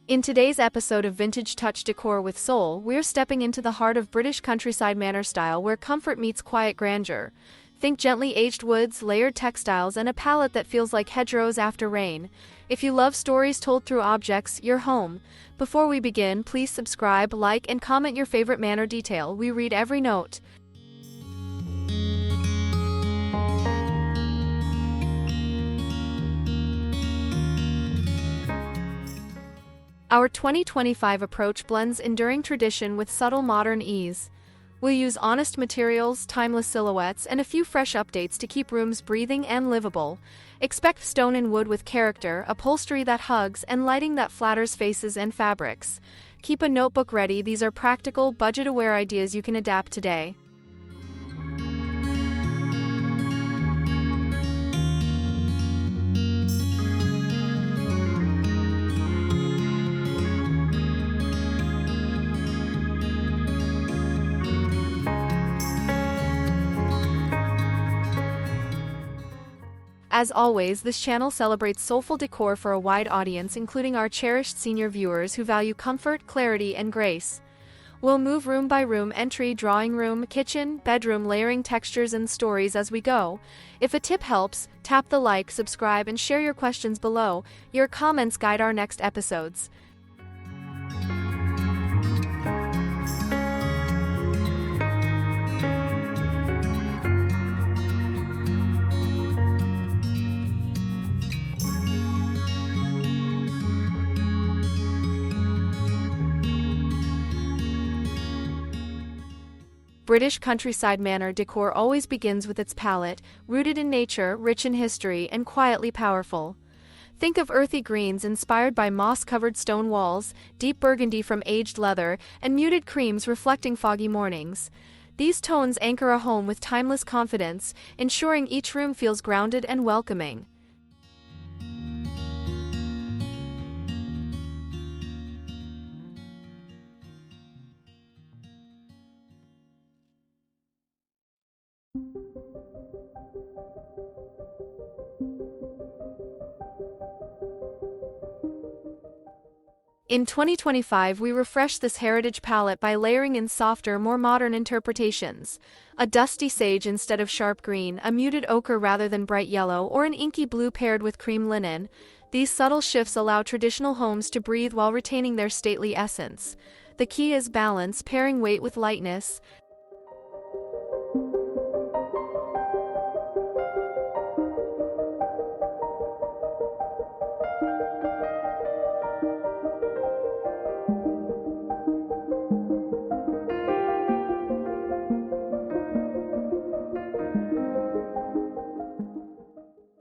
In today's episode of Vintage Touch Decor with Soul, we're stepping into the heart of British countryside manor style where comfort meets quiet grandeur. Think gently aged woods, layered textiles, and a palette that feels like hedgerows after rain. If you love stories told through objects, you're home. Before we begin, please subscribe, like, and comment your favorite manor detail. We read every note. Our 2025 approach blends enduring tradition with subtle modern ease. We'll use honest materials, timeless silhouettes, and a few fresh updates to keep rooms breathing and livable. Expect stone and wood with character, upholstery that hugs, and lighting that flatters faces and fabrics. Keep a notebook ready, these are practical, budget-aware ideas you can adapt today. As always, this channel celebrates soulful decor for a wide audience, including our cherished senior viewers who value comfort, clarity, and grace. We'll move room by room, entry, drawing room, kitchen, bedroom, layering textures and stories as we go. If a tip helps, tap the like, subscribe, and share your questions below. Your comments guide our next episodes. British countryside manor decor always begins with its palette, rooted in nature, rich in history, and quietly powerful. Think of earthy greens inspired by moss-covered stone walls, deep burgundy from aged leather, and muted creams reflecting foggy mornings. These tones anchor a home with timeless confidence, ensuring each room feels grounded and welcoming. In 2025, we refreshed this heritage palette by layering in softer, more modern interpretations. A dusty sage instead of sharp green, a muted ochre rather than bright yellow, or an inky blue paired with cream linen. These subtle shifts allow traditional homes to breathe while retaining their stately essence. The key is balance, pairing weight with lightness.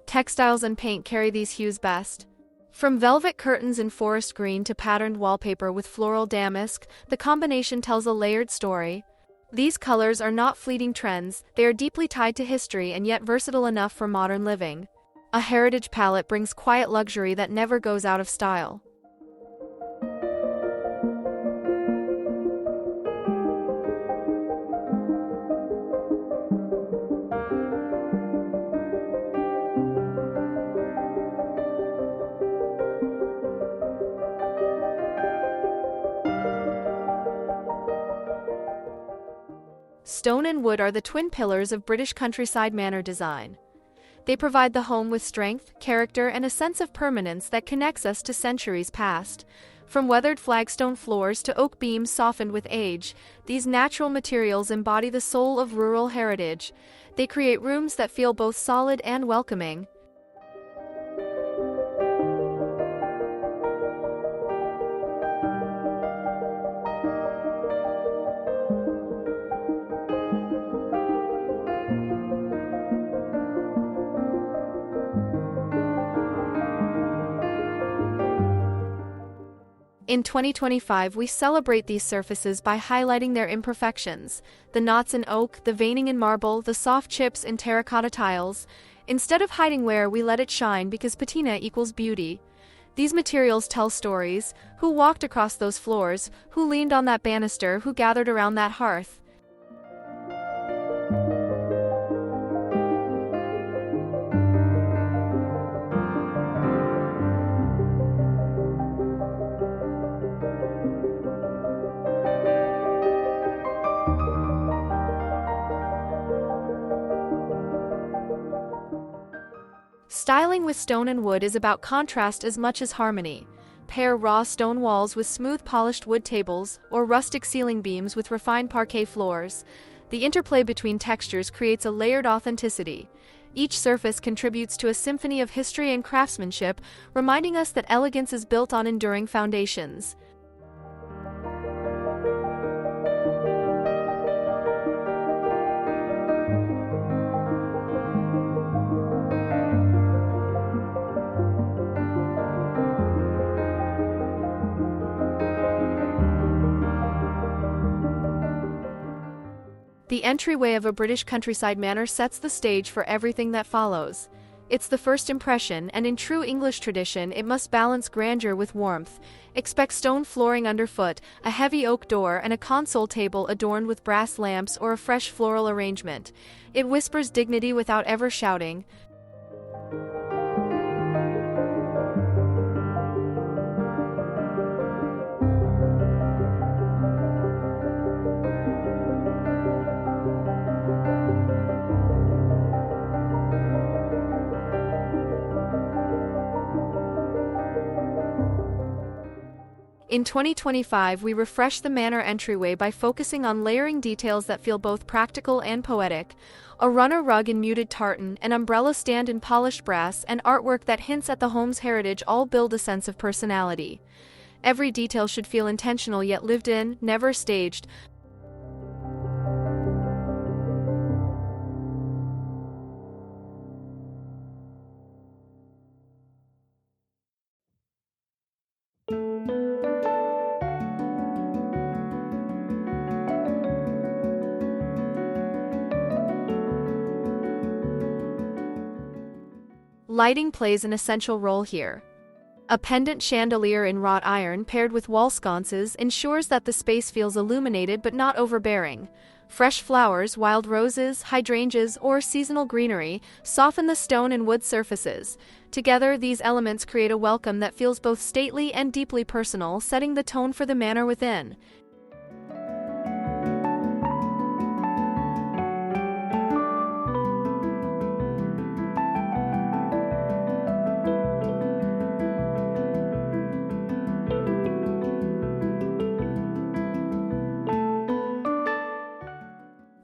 Textiles and paint carry these hues best. From velvet curtains in forest green to patterned wallpaper with floral damask, the combination tells a layered story. These colors are not fleeting trends, they are deeply tied to history and yet versatile enough for modern living. A heritage palette brings quiet luxury that never goes out of style. Stone and wood are the twin pillars of British countryside manor design. They provide the home with strength, character, and a sense of permanence that connects us to centuries past. From weathered flagstone floors to oak beams softened with age, these natural materials embody the soul of rural heritage. They create rooms that feel both solid and welcoming. In 2025, we celebrate these surfaces by highlighting their imperfections: the knots in oak, the veining in marble, the soft chips in terracotta tiles. Instead of hiding wear, we let it shine because patina equals beauty. These materials tell stories: who walked across those floors, who leaned on that banister, who gathered around that hearth. Styling with stone and wood is about contrast as much as harmony. Pair raw stone walls with smooth polished wood tables, or rustic ceiling beams with refined parquet floors. The interplay between textures creates a layered authenticity. Each surface contributes to a symphony of history and craftsmanship, reminding us that elegance is built on enduring foundations. The entryway of a British countryside manor sets the stage for everything that follows. It's the first impression, and in true English tradition, it must balance grandeur with warmth. Expect stone flooring underfoot, a heavy oak door, and a console table adorned with brass lamps or a fresh floral arrangement. It whispers dignity without ever shouting. In 2025, we refresh the manor entryway by focusing on layering details that feel both practical and poetic. A runner rug in muted tartan, an umbrella stand in polished brass, and artwork that hints at the home's heritage all build a sense of personality. Every detail should feel intentional yet lived in, never staged. Lighting plays an essential role here. A pendant chandelier in wrought iron paired with wall sconces ensures that the space feels illuminated but not overbearing. Fresh flowers, wild roses, hydrangeas, or seasonal greenery soften the stone and wood surfaces. Together, these elements create a welcome that feels both stately and deeply personal, setting the tone for the manor within.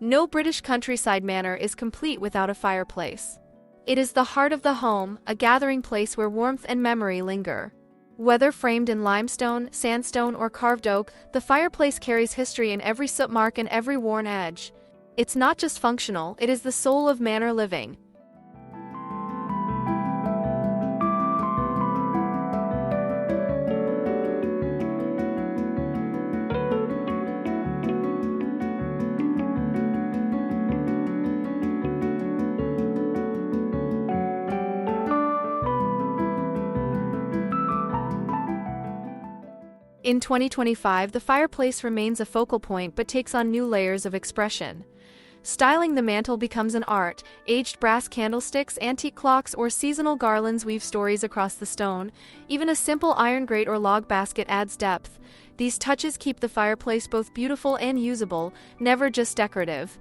No British countryside manor is complete without a fireplace. It is the heart of the home, a gathering place where warmth and memory linger. Whether framed in limestone, sandstone, or carved oak, the fireplace carries history in every soot mark and every worn edge. It's not just functional, it is the soul of manor living. In 2025, the fireplace remains a focal point but takes on new layers of expression. Styling the mantel becomes an art. Aged brass candlesticks, antique clocks, or seasonal garlands weave stories across the stone. Even a simple iron grate or log basket adds depth. These touches keep the fireplace both beautiful and usable, never just decorative.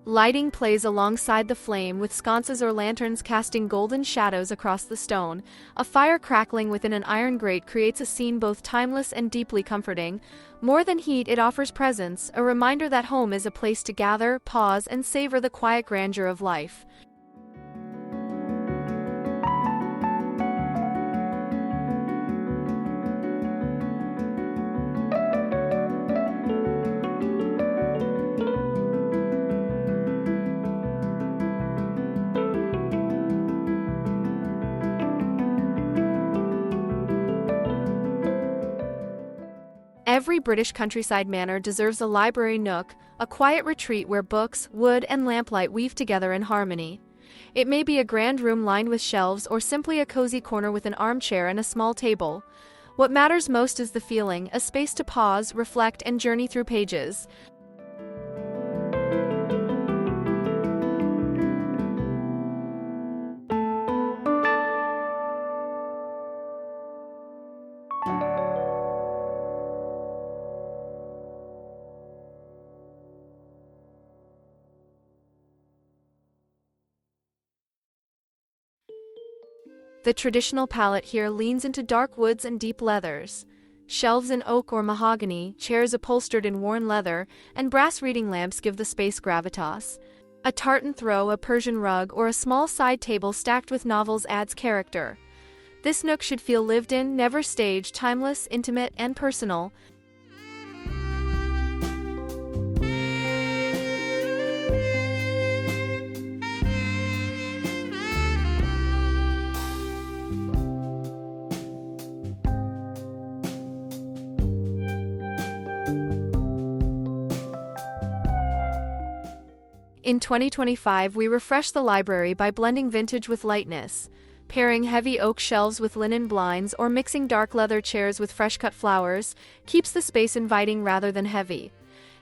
Lighting plays alongside the flame, with sconces or lanterns casting golden shadows across the stone. A fire crackling within an iron grate creates a scene both timeless and deeply comforting. More than heat, it offers presence, a reminder that home is a place to gather, pause, and savor the quiet grandeur of life. Every British countryside manor deserves a library nook, a quiet retreat where books, wood, and lamplight weave together in harmony. It may be a grand room lined with shelves or simply a cozy corner with an armchair and a small table. What matters most is the feeling, a space to pause, reflect, and journey through pages. The traditional palette here leans into dark woods and deep leathers. Shelves in oak or mahogany, chairs upholstered in worn leather, and brass reading lamps give the space gravitas. A tartan throw, a Persian rug, or a small side table stacked with novels adds character. This nook should feel lived in, never staged, timeless, intimate, and personal. In 2025, we refreshed the library by blending vintage with lightness. Pairing heavy oak shelves with linen blinds or mixing dark leather chairs with fresh-cut flowers keeps the space inviting rather than heavy.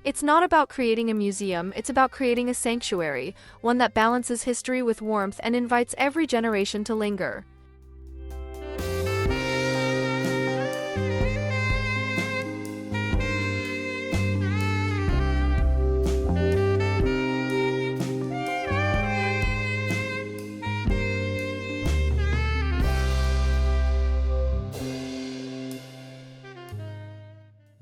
It's not about creating a museum, it's about creating a sanctuary, one that balances history with warmth and invites every generation to linger.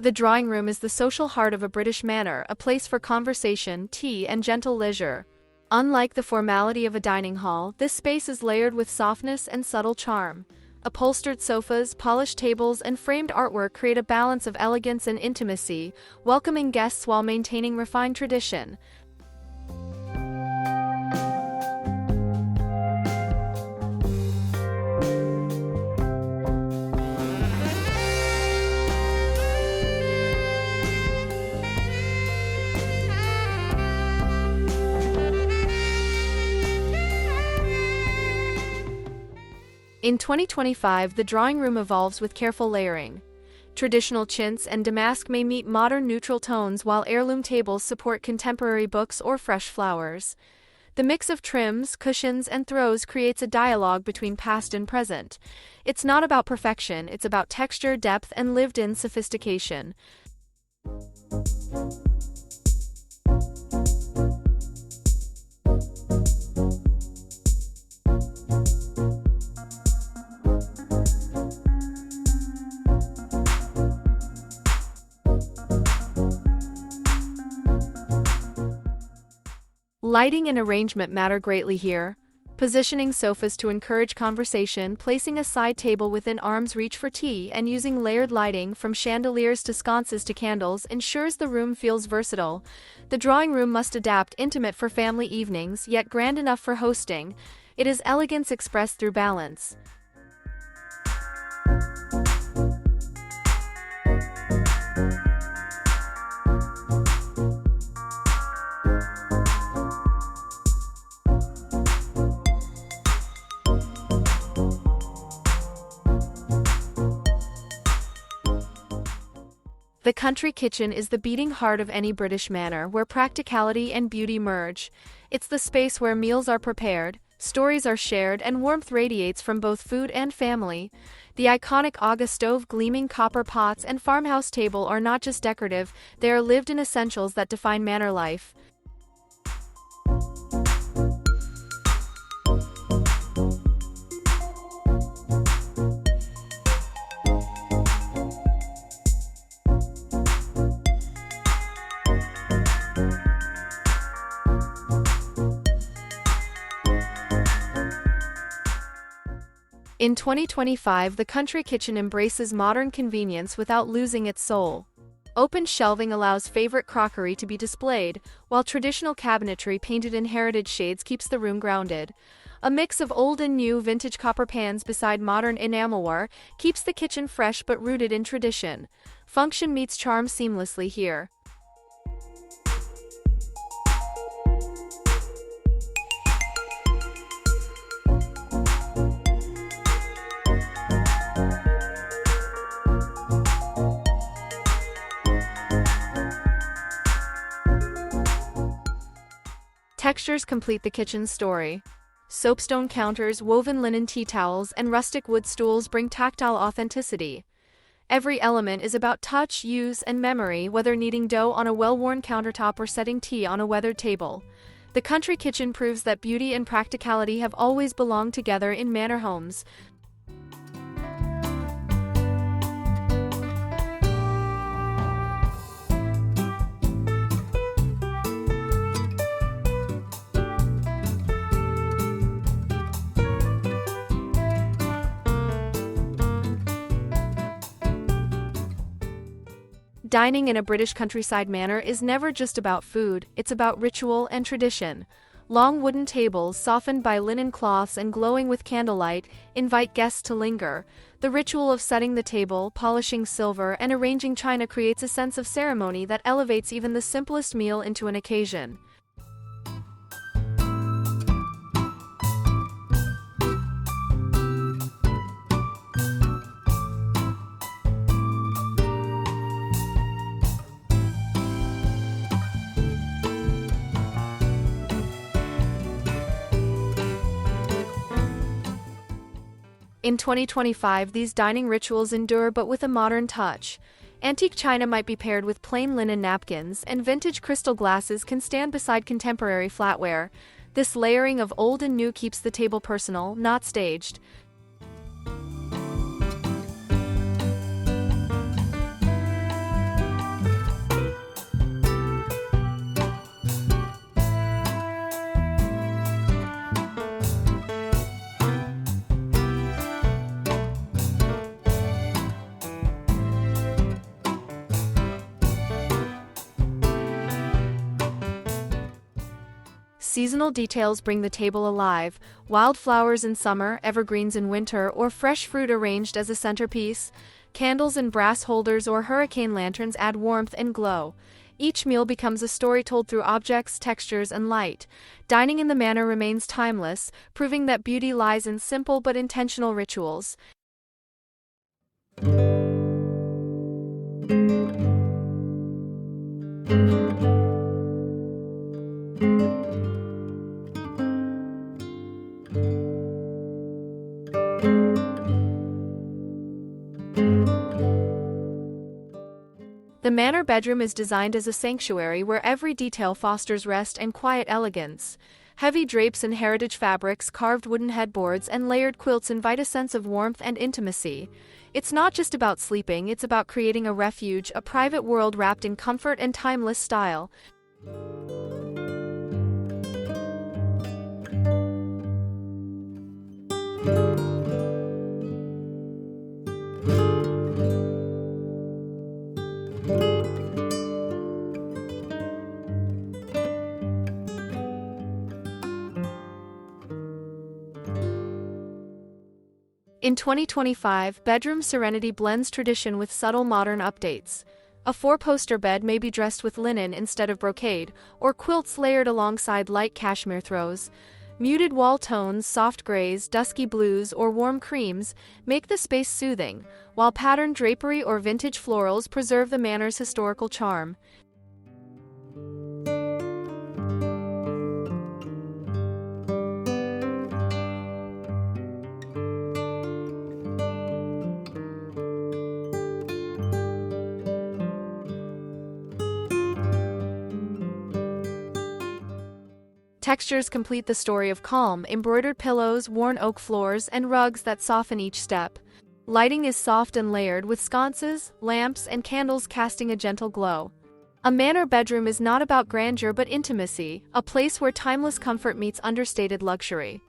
The drawing room is the social heart of a British manor, a place for conversation, tea, and gentle leisure. Unlike the formality of a dining hall, this space is layered with softness and subtle charm. Upholstered sofas, polished tables, and framed artwork create a balance of elegance and intimacy, welcoming guests while maintaining refined tradition. In 2025, the drawing room evolves with careful layering. Traditional chintz and damask may meet modern neutral tones while heirloom tables support contemporary books or fresh flowers. The mix of trims, cushions, and throws creates a dialogue between past and present. It's not about perfection, it's about texture, depth, and lived-in sophistication. Lighting and arrangement matter greatly here. Positioning sofas to encourage conversation, placing a side table within arm's reach for tea, and using layered lighting from chandeliers to sconces to candles ensures the room feels versatile. The drawing room must adapt, intimate for family evenings, yet grand enough for hosting. It is elegance expressed through balance. The country kitchen is the beating heart of any British manor, where practicality and beauty merge. It's the space where meals are prepared, stories are shared, and warmth radiates from both food and family. The iconic Aga stove, gleaming copper pots, and farmhouse table are not just decorative, they are lived-in essentials that define manor life. In 2025, the country kitchen embraces modern convenience without losing its soul. Open shelving allows favorite crockery to be displayed, while traditional cabinetry painted in heritage shades keeps the room grounded. A mix of old and new vintage copper pans beside modern enamelware keeps the kitchen fresh but rooted in tradition. Function meets charm seamlessly here. Textures complete the kitchen's story. Soapstone counters, woven linen tea towels, and rustic wood stools bring tactile authenticity. Every element is about touch, use, and memory, whether kneading dough on a well-worn countertop or setting tea on a weathered table. The country kitchen proves that beauty and practicality have always belonged together in manor homes. Dining in a British countryside manor is never just about food, it's about ritual and tradition. Long wooden tables, softened by linen cloths and glowing with candlelight, invite guests to linger. The ritual of setting the table, polishing silver, and arranging china creates a sense of ceremony that elevates even the simplest meal into an occasion. In 2025, these dining rituals endure but with a modern touch. Antique china might be paired with plain linen napkins, and vintage crystal glasses can stand beside contemporary flatware. This layering of old and new keeps the table personal, not staged. Seasonal details bring the table alive: wildflowers in summer, evergreens in winter, or fresh fruit arranged as a centerpiece. Candles and brass holders or hurricane lanterns add warmth and glow. Each meal becomes a story told through objects, textures, and light. Dining in the manor remains timeless, proving that beauty lies in simple but intentional rituals. The manor bedroom is designed as a sanctuary where every detail fosters rest and quiet elegance. Heavy drapes and heritage fabrics, carved wooden headboards, and layered quilts invite a sense of warmth and intimacy. It's not just about sleeping, it's about creating a refuge, a private world wrapped in comfort and timeless style. In 2025, bedroom Serenity blends tradition with subtle modern updates. A four-poster bed may be dressed with linen instead of brocade, or quilts layered alongside light cashmere throws. Muted wall tones, soft grays, dusky blues, or warm creams make the space soothing, while patterned drapery or vintage florals preserve the manor's historical charm. Textures complete the story of calm: embroidered pillows, worn oak floors, and rugs that soften each step. Lighting is soft and layered, with sconces, lamps, and candles casting a gentle glow. A manor bedroom is not about grandeur but intimacy, a place where timeless comfort meets understated luxury.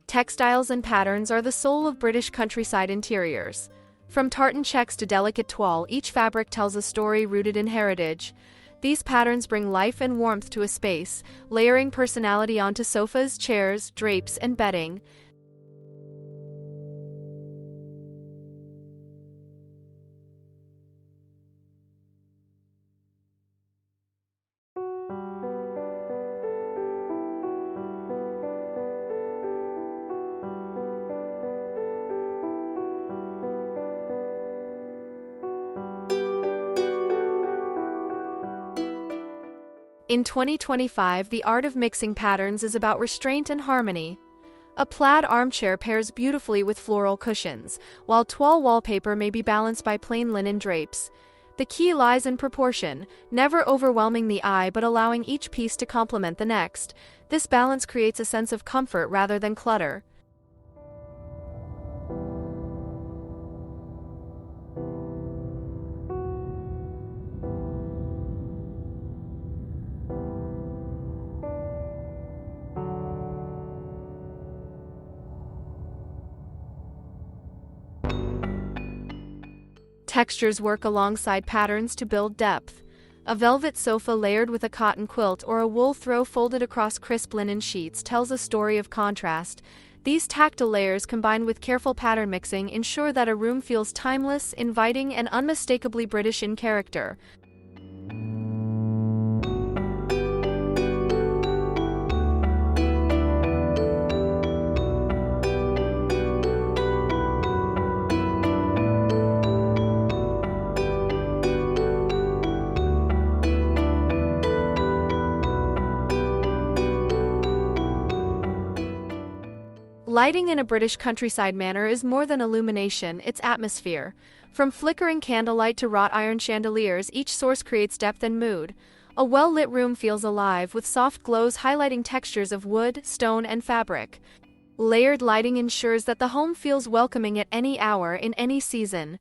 Textiles and patterns are the soul of British countryside interiors. From tartan checks to delicate toile, each fabric tells a story rooted in heritage. These patterns bring life and warmth to a space, layering personality onto sofas, chairs, drapes, and bedding. In 2025, the art of mixing patterns is about restraint and harmony. A plaid armchair pairs beautifully with floral cushions, while toile wallpaper may be balanced by plain linen drapes. The key lies in proportion, never overwhelming the eye but allowing each piece to complement the next. This balance creates a sense of comfort rather than clutter. Textures work alongside patterns to build depth. A velvet sofa layered with a cotton quilt or a wool throw folded across crisp linen sheets tells a story of contrast. These tactile layers combined with careful pattern mixing ensure that a room feels timeless, inviting, and unmistakably British in character. Lighting in a British countryside manor is more than illumination, it's atmosphere. From flickering candlelight to wrought iron chandeliers, each source creates depth and mood. A well-lit room feels alive, with soft glows highlighting textures of wood, stone, and fabric. Layered lighting ensures that the home feels welcoming at any hour in any season.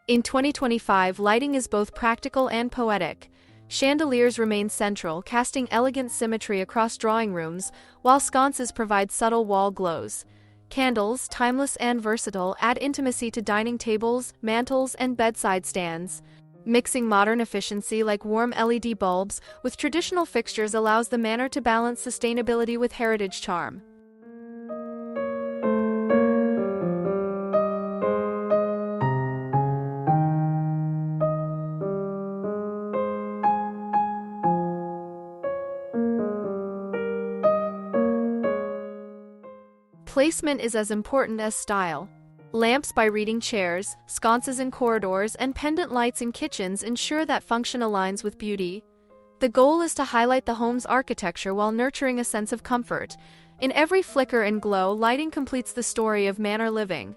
In 2025, lighting is both practical and poetic. Chandeliers remain central, casting elegant symmetry across drawing rooms, while sconces provide subtle wall glows. Candles, timeless and versatile, add intimacy to dining tables, mantels, and bedside stands. Mixing modern efficiency like warm LED bulbs with traditional fixtures allows the manor to balance sustainability with heritage charm. Placement is as important as style. Lamps by reading chairs, sconces in corridors, and pendant lights in kitchens ensure that function aligns with beauty. The goal is to highlight the home's architecture while nurturing a sense of comfort. In every flicker and glow, lighting completes the story of manor living.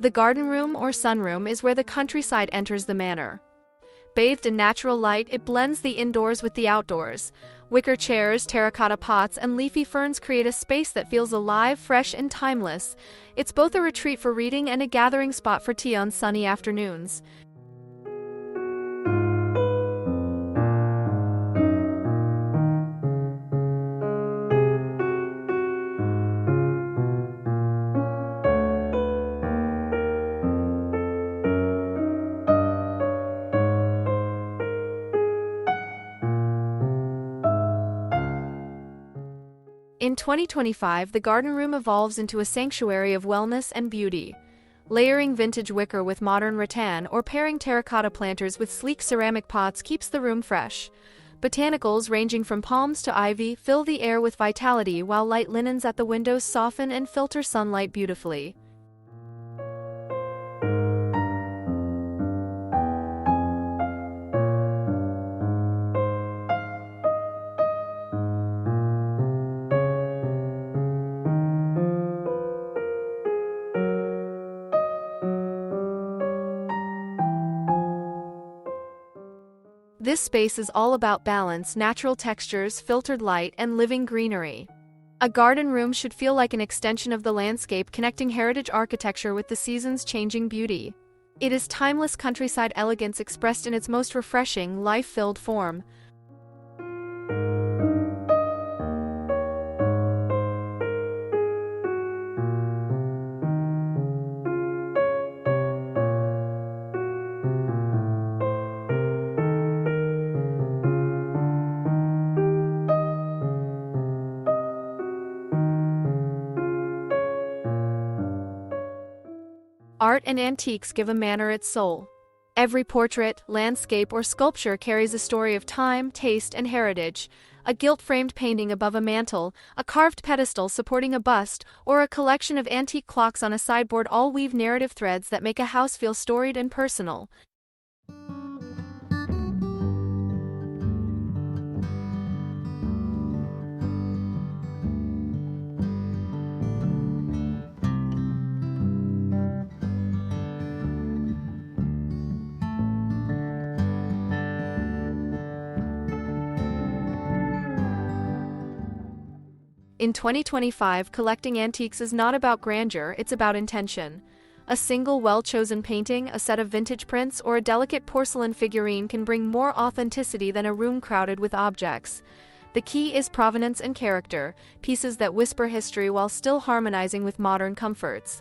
The garden room or sunroom is where the countryside enters the manor. Bathed in natural light, it blends the indoors with the outdoors. Wicker chairs, terracotta pots, and leafy ferns create a space that feels alive, fresh, and timeless. It's both a retreat for reading and a gathering spot for tea on sunny afternoons. In 2025, the garden room evolves into a sanctuary of wellness and beauty. Layering vintage wicker with modern rattan or pairing terracotta planters with sleek ceramic pots keeps the room fresh. Botanicals ranging from palms to ivy fill the air with vitality, while light linens at the windows soften and filter sunlight beautifully. This space is all about balance, natural textures, filtered light, and living greenery. A garden room should feel like an extension of the landscape, connecting heritage architecture with the season's changing beauty. It is timeless countryside elegance expressed in its most refreshing, life-filled form. Art and antiques give a manor its soul. Every portrait, landscape, or sculpture carries a story of time, taste, and heritage. A gilt-framed painting above a mantel, a carved pedestal supporting a bust, or a collection of antique clocks on a sideboard all weave narrative threads that make a house feel storied and personal. In 2025, collecting antiques is not about grandeur, it's about intention. A single well-chosen painting, a set of vintage prints, or a delicate porcelain figurine can bring more authenticity than a room crowded with objects. The key is provenance and character, pieces that whisper history while still harmonizing with modern comforts.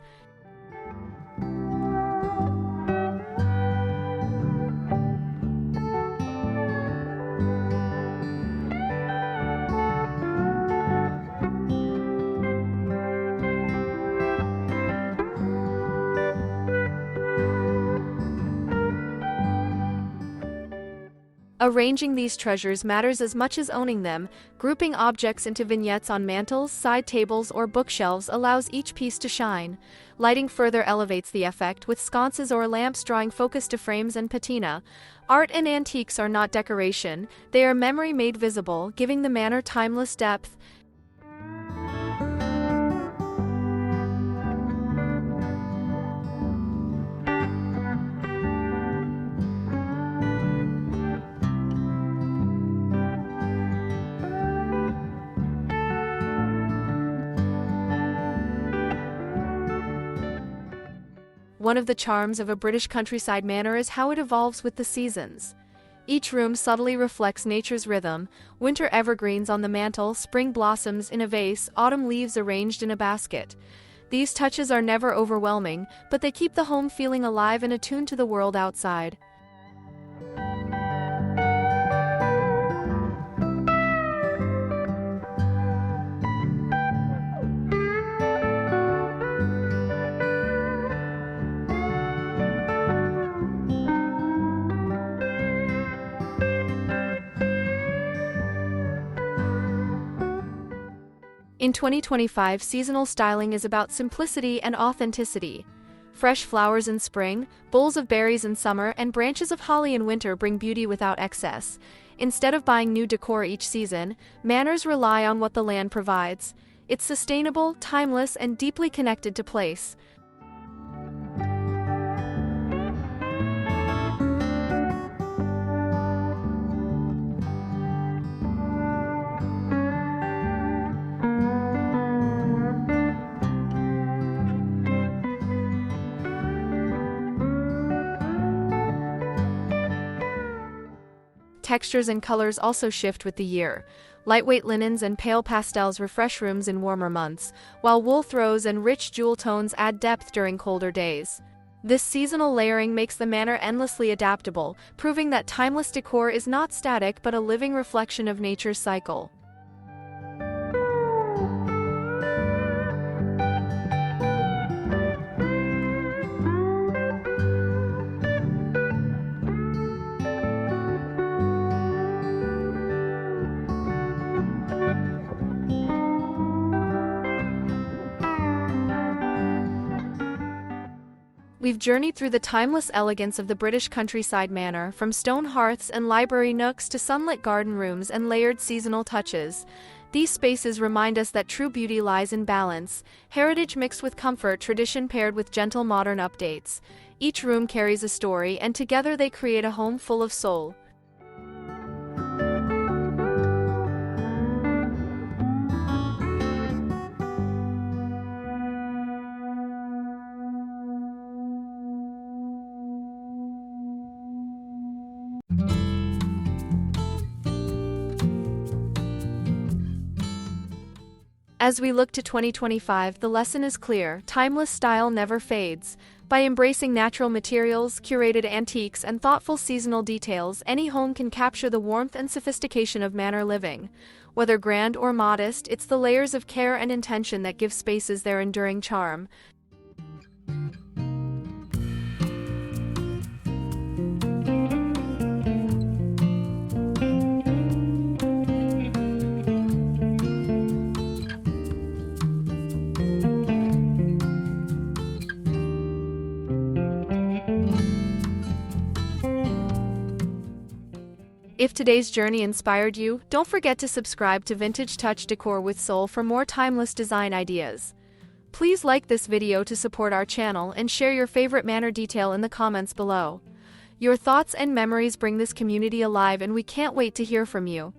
Arranging these treasures matters as much as owning them. Grouping objects into vignettes on mantels, side tables, or bookshelves allows each piece to shine. Lighting further elevates the effect, with sconces or lamps drawing focus to frames and patina. Art and antiques are not decoration, they are memory made visible, giving the manor timeless depth. One of the charms of a British countryside manor is how it evolves with the seasons. Each room subtly reflects nature's rhythm: winter evergreens on the mantel, spring blossoms in a vase, autumn leaves arranged in a basket. These touches are never overwhelming, but they keep the home feeling alive and attuned to the world outside. In 2025, seasonal styling is about simplicity and authenticity. Fresh flowers in spring, bowls of berries in summer, and branches of holly in winter bring beauty without excess. Instead of buying new decor each season, manors rely on what the land provides. It's sustainable, timeless, and deeply connected to place. Textures and colors also shift with the year. Lightweight linens and pale pastels refresh rooms in warmer months, while wool throws and rich jewel tones add depth during colder days. This seasonal layering makes the manor endlessly adaptable, proving that timeless decor is not static but a living reflection of nature's cycle. We've journeyed through the timeless elegance of the British countryside manor, from stone hearths and library nooks to sunlit garden rooms and layered seasonal touches. These spaces remind us that true beauty lies in balance, heritage mixed with comfort, tradition paired with gentle modern updates. Each room carries a story, and together they create a home full of soul. As we look to 2025, the lesson is clear: timeless style never fades. By embracing natural materials, curated antiques, and thoughtful seasonal details, any home can capture the warmth and sophistication of manor living. Whether grand or modest, it's the layers of care and intention that give spaces their enduring charm. If today's journey inspired you, don't forget to subscribe to Vintage Touch Decor with Soul for more timeless design ideas. Please like this video to support our channel and share your favorite manor detail in the comments below. Your thoughts and memories bring this community alive, and we can't wait to hear from you.